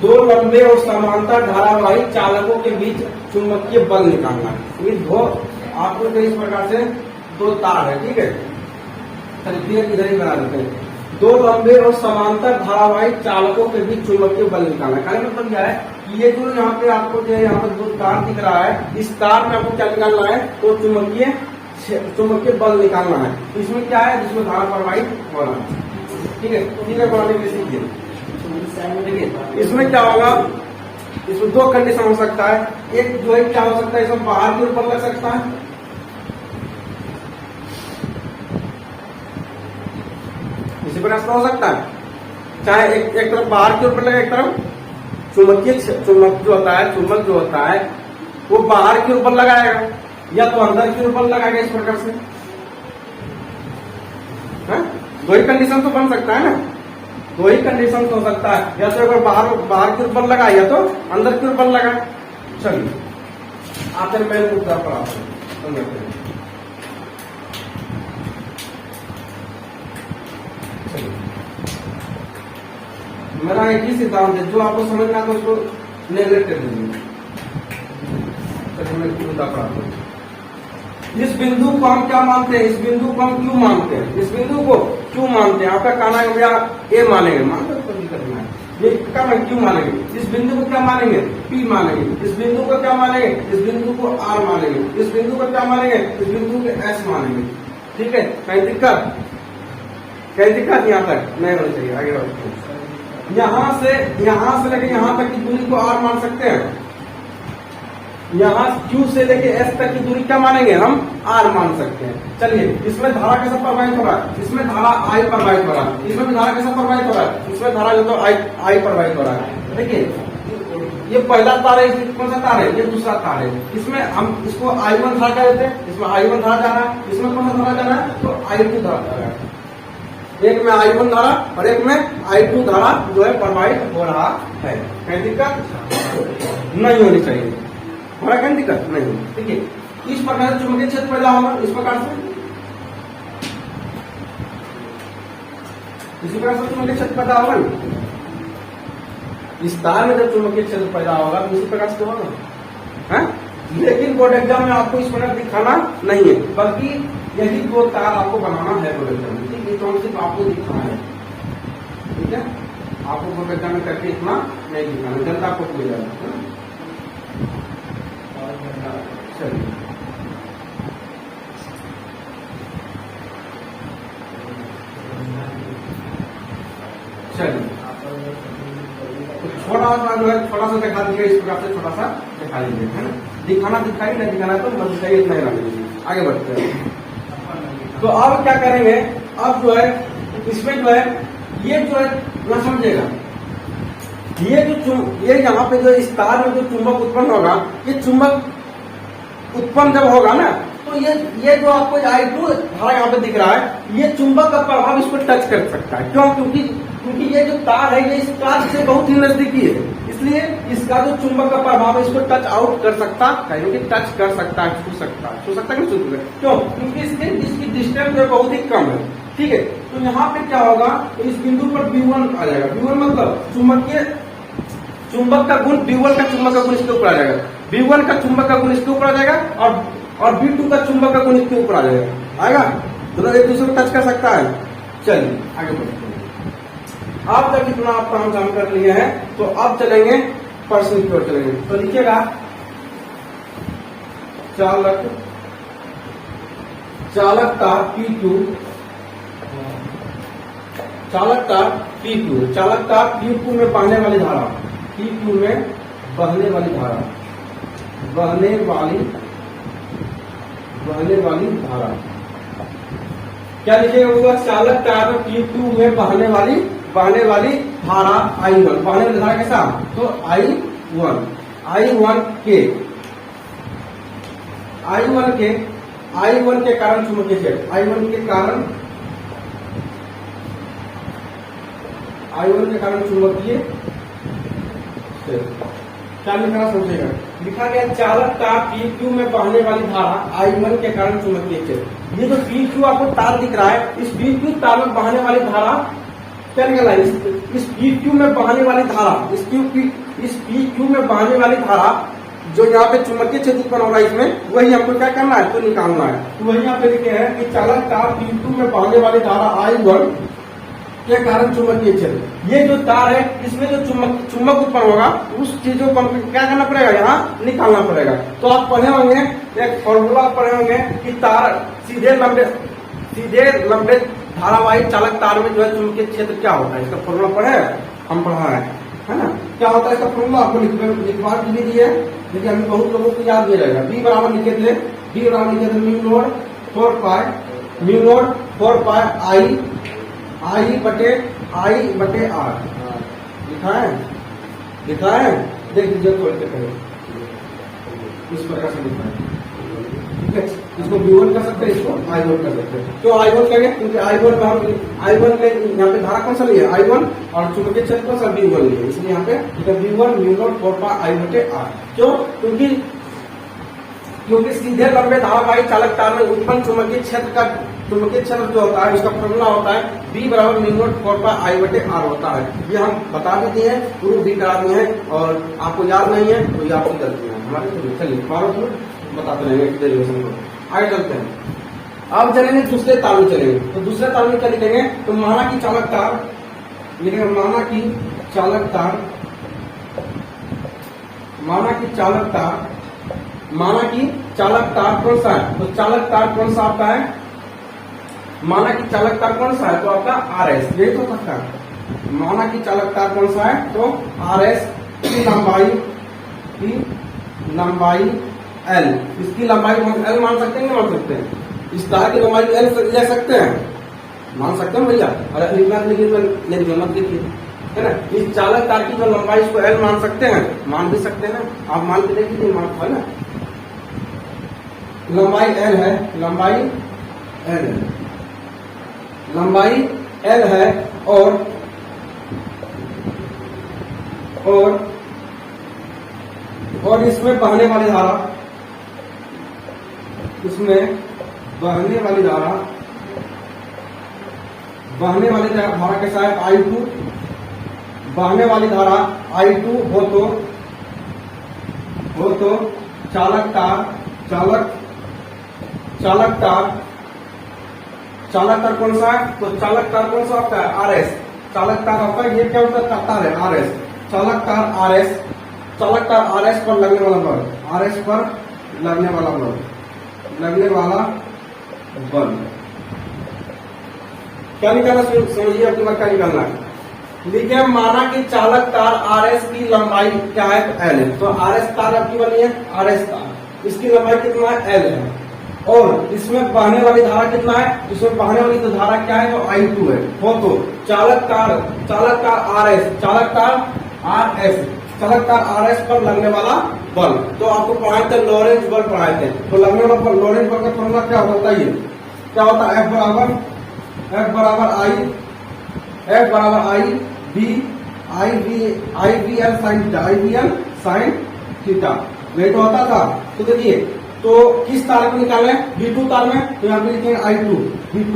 दो लंबे और समांतर धारावाही चालकों के बीच चुंबकीय बल निकालना है। ये दो आपको इस प्रकार से दो तार है, ठीक है, चलिए इधर ही बना देते हैं। दो लंबे और समांतर धारावाही चालकों के बीच चुंबकीय बल निकालना है। मतलब क्या है कि ये जो यहाँ पे आपको जो है यहाँ पे दो तार दिख रहा है, इस तार में आपको क्या निकालना है, तो चुंबकीय बल निकालना है। तो इसमें क्या है, जिसमें धारा प्रवाहित हो रहा है, ठीक है, सीधे बनाने के लिए सीखिए। देखिए इसमें क्या होगा, इसमें दो कंडीशन हो सकता है। एक जो है क्या हो सकता है, इसमें बाहर के ऊपर लग सकता है, इसी प्रकार से हो सकता है, चाहे एक तरफ बाहर के ऊपर लगे, एक तरफ चुंबक जो होता है वो बाहर के ऊपर लगाएगा या तो अंदर के ऊपर लगाएगा, इस प्रकार से। दो ही कंडीशन तो बन सकता है ना, दो ही कंडीशन हो सकता है, या तो अगर बाहर के ऊपर लगा या तो अंदर के ऊपर लगा। चलिए आते हैं मेन मुद्दा पर, आते हैं। मेरा एक ही सिद्धांत है, जो आपको समझ में आता है उसको नेगलेक्ट कर दीजिए। इस बिंदु को हम क्या मानते हैं, इस बिंदु को हम क्यों मानते हैं, इस बिंदु को क्यों मानते हैं, आपका कहना है भैया ए मानेंगे, मान लो कोई दिक्कत नहीं है, ये क्या क्यों मानेंगे, इस बिंदु को क्या मानेंगे, पी मानेंगे, इस बिंदु को क्या मानेंगे, इस बिंदु को आर मानेंगे, इस बिंदु को क्या मानेंगे, इस बिंदु को एस मानेंगे, ठीक है। कहीं दिक्कत यहाँ तक नहीं होनी चाहिए, आगे बढ़ते हैं। यहाँ से लेके यहाँ तक की दूरी को आर मान सकते हैं, यहाँ Q से लेके S तक की दूरी क्या मानेंगे, हम R मान सकते हैं। चलिए इसमें धारा कैसा प्रवाहित हो रहा है, इसमें धारा I प्रवाहित हो रहा है, इसमें भी धारा कैसा प्रवाहित हो रहा है, इसमें धारा जो तो I प्रवाहित हो रहा है। देखिए ये पहला तार है, इसमें कौन सा तार है, ये दूसरा तार है, इसमें हम इसको I1 धारा क्या देते हैं, इसमें I1 धारा जा रहा है, इसमें कौन सा धारा जा रहा है, तो I2 धारा जा रहा है। एक में I1 धारा और एक में I2 धारा जो है प्रवाहित हो रहा है। कहीं दिक्कत नहीं होनी चाहिए, हमारा कहीं दिक्कत नहीं होगी, ठीक है। इस प्रकार से चुंबकीय क्षेत्र पैदा होगा, इस प्रकार से, इसी प्रकार से चुंबकीय क्षेत्र पैदा होगा। इस तार में जब चुंबकीय क्षेत्र पैदा होगा तो इसी प्रकार से होगा, लेकिन बोर्ड एग्जाम में आपको इस प्रकार दिखाना नहीं है, बल्कि यही दो तार आपको बनाना है बोर्ड एग्जाम में, ठीक है। तो सिर्फ आपको दिखाना है, ठीक है, आपको बोर्ड एग्जाम में करके इतना नहीं दिखाना, जनता को मिल जाएगा। चलिए छोटा सा जो है, छोटा सा दिखा दीजिए, इस प्रकार से छोटा सा दिखा दीजिए, है ना, दिखाना दिखाई नहीं दिखाना तो मत दिखाइए, इतना ही रख दीजिए। आगे बढ़ते हैं। तो अब क्या करेंगे, अब जो है इसमें जो है ये जो है ना समझेगा, ये यहाँ पे जो इस तार में जो चुंबक उत्पन्न होगा, ये चुंबक उत्पन्न जब होगा ना, तो ये जो आपको I2 धारा यहाँ पे दिख रहा है, ये चुंबक का प्रभाव इसको टच कर सकता है। क्यों, क्योंकि ये जो तार है ये इस तार से बहुत ही नजदीकी है, इसलिए इसका जो चुंबक का प्रभाव है इसको टच आउट कर सकता है, क्योंकि टच कर सकता है, छू सकता है कि छू सकता है। क्यों, क्योंकि इसकी डिस्टेंस जो बहुत ही कम है, ठीक है। तो यहाँ पे क्या होगा, तो इस बिंदु पर B1 आ जाएगा, B1 मतलब चुंबक का गुण, B1 का चुंबक का गुण इसके ऊपर आ जाएगा, B1 का चुंबक का गुण इसके ऊपर आ जाएगा, और B2 का चुंबक का गुण इसके ऊपर आ जाएगा, आएगा, दोनों एक दूसरे को टच कर सकता है। चलिए आगे बढ़ते हैं। अब तक इतना आप काम जान कर लिए हैं, तो अब चलेंगे प्रश्न की ओर चलेंगे। तो लिखिएगा, चालकता P2, चालकता P2 में बहने वाली धारा, P2 में बहने वाली धारा, क्या लिखिएगा, वो चालकता P2 में बहने वाली धारा I1, बहने वाली धारा कैसा, तो I1 के कारण चुंबकीय क्षेत्र, I1 के कारण चुंबकीय क्या लिखा समझेगा, लिखा गया चालकता P2 में बहने वाली धारा I1 के कारण चुंबकीय क्षेत्र। ये जो P2 आपको तार दिख रहा है, इस P2 तार में बहने वाली धारा क्या निकलना है? इस पी क्यू में बहाने वाली धारा, इस पी क्यू में बहाने वाली धारा जो यहाँ पे चुंबकीय क्षेत्र उत्पन्न हो रहा है इसमें, वही हमको क्या करना है? तो निकालना है। तो वही यहाँ पे लिखे हैं कि चालक तार P2 में बहाने वाली धारा I1 के कारण चुंबकीय क्षेत्र, ये जो तार है इसमें जो चुंबक उत्पन्न होगा उस चीजों को क्या करना पड़ेगा? यहाँ निकालना पड़ेगा। तो आप पढ़े होंगे एक फॉर्मूला पढ़े होंगे कि तार सीधे लंबे धारावाही चालक तार में जो है चुंबकीय क्षेत्र क्या होता है, इसका फॉर्मूला पढ़े, हम पढ़ा है ना? क्या होता है इसका फॉर्मूला? आपको लिखवा भी दिए, लेकिन अभी बहुत लोगों को याद नहीं रहेगा। बी बराबर लिखे थे म्यू नोड 4 पाई आई बटे आर। लिखा है देख लीजिए, खोल के करें, इस प्रकार से लिखा है। ठीक है, इसको V1 कर सकते हैं, इसको I1 कर सकते हैं। क्यों I1 करेंगे? क्योंकि I1 में यहाँ पे धारा कौन सा लिया? I1, और चुंबकीय क्षेत्र कौन सा? V1 लिया, इसलिए यहाँ पे V1 म्यू नोड 4 पाई आई बटे आर। क्यों? क्योंकि सीधे लंबे धारावाही चालक तार में उत्पन्न चुंबकीय क्षेत्र जो होता है उसका फॉर्मूला होता है B बराबर म्यू नोड 4 पाई आई बटे आर होता है। ये हम बता भी दिए हैं, प्रूफ भी करा दिए हैं, और आपको याद नहीं है तो ये आपकी गलती है हमारे। चलिए बताते रहेंगे डेरिवेशन को। आगे चलते हैं। अब चलेंगे दूसरे तार में चलेंगे। तो दूसरे तार में क्या लिखेंगे? तो माना कि चालक तार लिखेंगे, माना कि चालक तार कौन सा है? तो चालक तार कौन सा आपका है? माना कि चालक तार कौन सा है? तो आपका RS, यही तो सकता है। माना कि चालक तार कौन सा है? तो RS की लंबाई L, इसकी लंबाई L मान सकते हैं, नहीं मान सकते हैं? इस तार की लंबाई L ले सकते हैं, मान सकते हैं भैया। अरे लिखना लिखिए, मत लिखिए, है ना? इस चालक तार की जो लंबाई इसको L मान सकते हैं, मान भी सकते हैं ना? आप मान के देखिए, मान है ना? लंबाई L है, लंबाई L है, और इसमें बहने वाली धारा, धारा कैसा है? I2, बहने वाली धारा I2 हो तो चालक तार कौन सा है? तो चालक तार कौन सा आपका है? RS। चालक तार आपका ये क्या होता है? तार है RS। चालक तार RS पर लगने वाला बल क्या निकालना? समझिए अपनी बात, क्या निकालना है? लिखे माना कि चालक तार RS की लंबाई क्या है? तो L है। तो RS तार आपकी बनी है, RS तार, इसकी लंबाई कितना है? L है। और इसमें बहने वाली धारा कितना है? इसमें बहने वाली तो धारा क्या है? तो I2 है। हो तो चालक तार RS पर लगने वाला बल, तो आपको पढ़ाए थे लॉरेंज बल पढ़ाए थे। तो लगने वाला बल, लॉरेंज बल का फॉर्मूला क्या होता है? क्या होता है? F बराबर IBL साइन थीटा, नहीं तो होता था। तो देखिए, तो किस तार को निकाले? B2 तार में, तो यहाँ पे लिखेंगे I2 B2,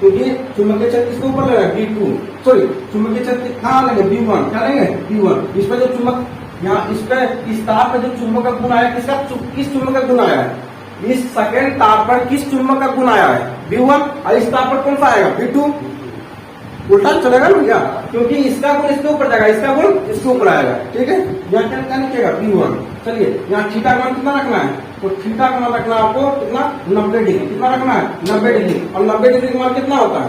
क्योंकि चुंबकीय क्षेत्र किसके ऊपर लगा? B2, सॉरी चुंबकीय क्षेत्र कहाँ लगे? B1, क्या लेंगे? B1। इस पे जो चुंबक, यहाँ इस तार पे जो चुंबक का गुण आया, किस चुंबक का गुण आया है? इस सेकेंड तार पर किस चुंबक का गुण आया है? B1। और इस तार पर कौन सा आएगा? B2। उल्टा चलेगा ना भैया, क्योंकि इसका गुण इसके ऊपर जाएगा, इसका गुण इसके ऊपर आएगा। ठीक है, यहाँ क्या लिखिएगा? B1। चलिए, यहाँ थीटा का मान कितना रखना है? तो थीटा का मान रखना है आपको कितना? 90 डिग्री। कितना रखना है? 90 डिग्री। और 90 डिग्री का मान कितना होता है?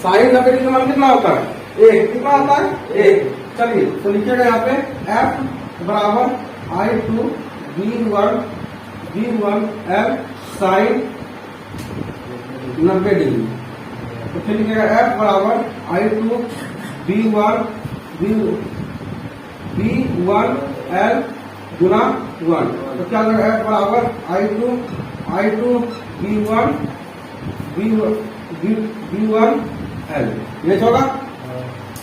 साइन 90 डिग्री का मान कितना होता है? 1। कितना होता है? 1। चलिए, तो लिखिएगा यहाँ पे F बराबर I2 B1 L sign 90 degree. तो फिर लिखेगा F बराबर I2 B1 L गुना 1। तो क्या लगेगा? F बराबर I2 B1 L, ये होगा,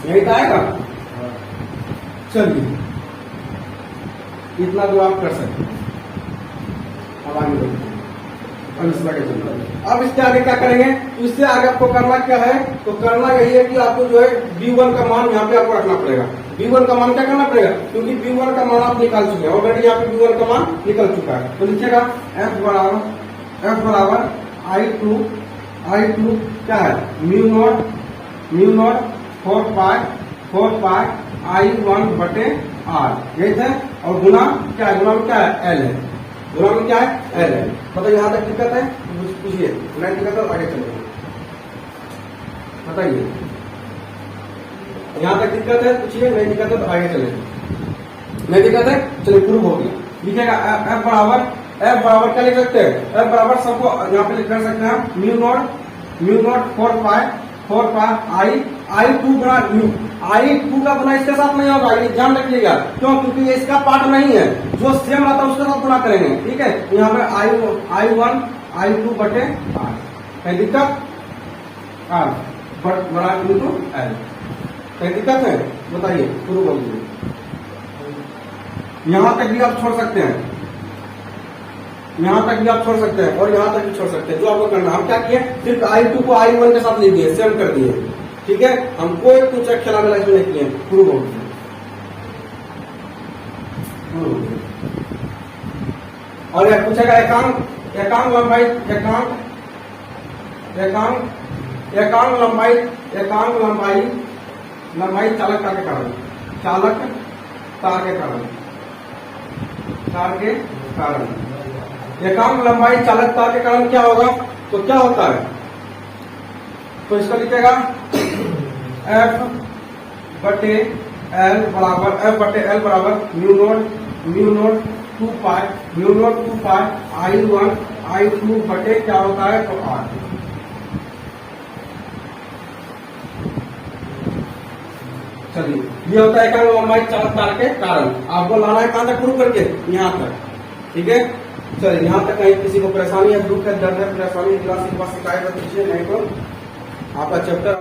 यही तो आएगा। चलिए, इतना जो आप कर सकते हैं। अब आगे बढ़ते हैं। अब इससे आगे चलते हैं। अब इसके आगे क्या करेंगे, तो इससे आगे आपको करना क्या है, तो करना यही है कि आपको जो है B1 का मान यहाँ पे आपको रखना पड़ेगा। B1 का मान क्या करना पड़ेगा, क्योंकि B1 का मान आप निकाल चुके हैं ऑलरेडी, यहाँ पे B1 का मान निकल चुका है। तो लिखिएगा F बराबर I2 क्या है, म्यू नॉट 4 पाई I1 बटे R, यही था। और गुना क्या है, गुना में क्या है, L है, गुना में क्या है, L है। मतलब यहाँ तक दिक्कत है, पूछिए, नहीं दिक्कत है आगे चलिए, बताइए। यहाँ तक दिक्कत है पूछिए, नहीं दिक्कत है तो आगे चले, नहीं दिक्कत है चलिए प्रूव हो गया। लिखेगा F बराबर क्या लिख सकते हैं, F बराबर सबको यहाँ पे कर सकते हैं म्यू नॉट 4 पाई I2 गुणा I2 का गुना इसके साथ नहीं होगा, ये ध्यान रखिएगा, क्यों, क्योंकि ये इसका पार्ट नहीं है, जो सेम रहता है उसके साथ गुना करेंगे, ठीक है। यहाँ पे I1 I2 बटे R, कहीं दिक्कत, R बड़ा इंटू L, कहीं दिक्कत है बताइए, शुरू कर दीजिए। यहाँ तक भी आप छोड़ सकते हैं, यहाँ तक भी आप छोड़ सकते हैं और यहाँ तक भी छोड़ सकते हैं, जो आपको करना। हम क्या किए, सिर्फ I2 को I1 के साथ ले दिए, सेम कर दिए, ठीक है। हम कोई कुछ खेला मेला इसमें नहीं किए, शुरू हो गया। और यह पूछेगा एकांक लंबाई चालक तार के कारण एकांक लंबाई चालक तार के कारण क्या होगा, तो क्या होता है, तो इसको लिखेगा F बटे L बराबर म्यू नोट 2 पाई I1 बटे क्या होता है, तो R। चलिए, ये होता है एकांक लंबाई चालक तार के कारण। आपको लाना है कहां तक, प्रूव करके यहाँ तक, ठीक है। चलिए, यहाँ तक कहीं किसी को परेशानी है, दुख है, दर्द है, परेशानी, शिकायत है, नहीं तो आपका चैप्टर